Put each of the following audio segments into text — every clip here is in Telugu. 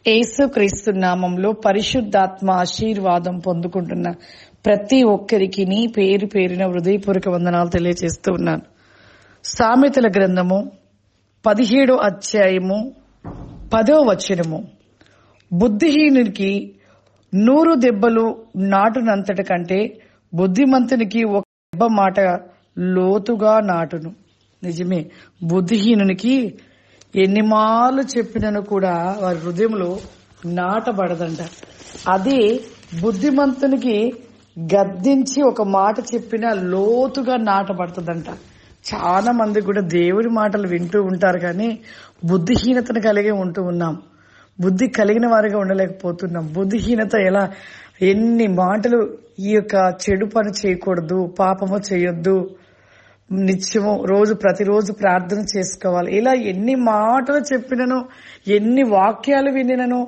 యేసుక్రీస్తు నామంలో పరిశుద్ధాత్మ ఆశీర్వాదం పొందుకుంటున్న ప్రతి ఒక్కరికి పేరు పేరిన హృదయపూర్వక వందనాలు తెలియజేస్తూ ఉన్నాను. సామెతల గ్రంథము 17వ అధ్యాయము 10వ వచనము, బుద్ధిహీనునికి 100 దెబ్బలు నాటునంతటి కంటే బుద్ధిమంతునికి ఒక దెబ్బ మాట లోతుగా నాటును. నిజమే, బుద్ధిహీనునికి ఎన్ని మార్లు చెప్పినను కూడా వారి హృదయంలో నాటబడదంట. అదే బుద్ధిమంతునికి గద్దించి ఒక మాట చెప్పినా లోతుగా నాటబడుతుందంట. చాలా మంది కూడా దేవుడి మాటలు వింటూ ఉంటారు, కానీ బుద్ధిహీనతను కలిగి ఉంటూ ఉన్నాం. బుద్ధి కలిగిన వారిగా ఉండలేకపోతున్నాం. బుద్ధిహీనత ఎలా, ఎన్ని మాటలు ఈ యొక్క చెడు పని చేయకూడదు, పాపము చేయొద్దు, నిత్యము ప్రతిరోజు ప్రార్థన చేసుకోవాలి, ఇలా ఎన్ని మాటలు చెప్పినను, ఎన్ని వాక్యాలు వినినను,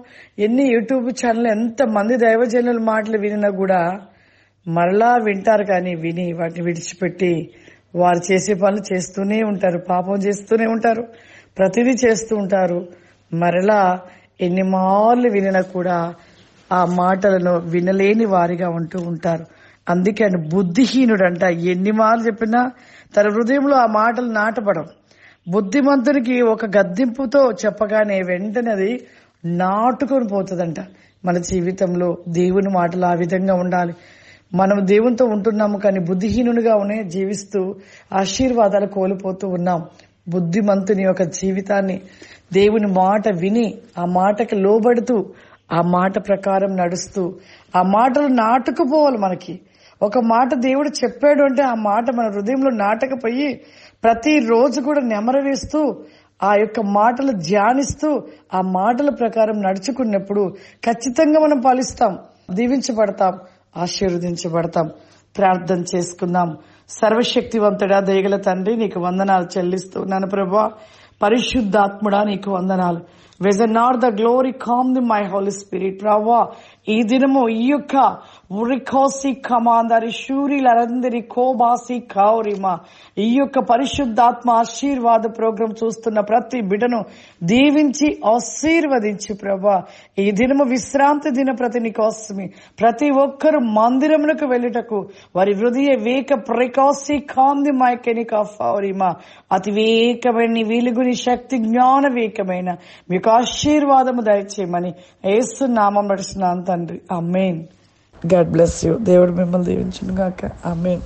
ఎన్ని యూట్యూబ్ ఛానల్ ఎంత మంది దైవజనుల మాటలు వినినా కూడా మరలా వింటారు, కానీ విని వాటిని విడిచిపెట్టి వారు చేసే పనులు చేస్తూనే ఉంటారు, పాపం చేస్తూనే ఉంటారు, ప్రతిదీ చేస్తూ ఉంటారు. మరలా ఎన్ని మార్లు వినినా కూడా ఆ మాటలను వినలేని వారిగా ఉంటూ ఉంటారు. అందుకే ఆయన బుద్ధిహీనుడంట. ఎన్ని మార్లు చెప్పినా తన హృదయంలో ఆ మాటలు నాటపడం. బుద్ధిమంతునికి ఒక గద్దింపుతో చెప్పగానే వెంటనే అది నాటుకొని పోతుందంట. మన జీవితంలో దేవుని మాటలు ఆ విధంగా ఉండాలి. మనం దేవునితో ఉంటున్నాము, కానీ బుద్ధిహీనునిగా జీవిస్తూ ఆశీర్వాదాలు కోల్పోతూ ఉన్నాం. బుద్ధిమంతుని యొక్క జీవితాన్ని దేవుని మాట విని ఆ మాటకి లోబడుతూ ఆ మాట ప్రకారం నడుస్తూ ఆ మాటలు నాటుకుపోవాలి. మనకి ఒక మాట దేవుడు చెప్పాడు అంటే ఆ మాట మన హృదయంలో నాటకపోయి ప్రతిరోజు కూడా నెమరవేస్తూ ఆ యొక్క మాటలు ధ్యానిస్తూ ఆ మాటల ప్రకారం నడుచుకున్నప్పుడు ఖచ్చితంగా మనం ఫలిస్తాం, దీవించబడతాం, ఆశీర్వదించబడతాం. ప్రార్థన చేసుకుందాం. సర్వశక్తివంతుడా, దయగల తండ్రి, నీకు వందనాలు చెల్లిస్తున్నాను ప్రభువా. పరిశుద్ధాత్ముడా, నీకు వందనాలు. Vision not the glory, come the my Holy Spirit. Prava, ఈ దినము ఈ యొక్క ఉరికోసి కమాందరి శూరిలందరి కోబాసి కౌరిమా ఈ యొక్క పరిశుద్ధాత్మ ఆశీర్వాద ప్రోగ్రాం చూస్తున్న ప్రతి బిడ్డను దీవించి ఆశీర్వదించి ప్రభా. ఈ దినము విశ్రాంతి దిన ప్రతి నీకోసమి ప్రతి ఒక్కరు మందిరమునకు వెళ్ళుటకు వారి హృదయ వేక ప్రికాసి కాంది మైకెనిక ఫౌరిమా అతి వేకమైన నీ వెలుగుని శక్తి జ్ఞాన వేకమైన మీకు ఆశీర్వాదము దయచేయమని యేసు నామం నడుస్తున్నాను తండ్రి. ఆమేన్. God bless you. దేవుడు మిమ్మల్ని దీవించును గాక. ఆమేన్.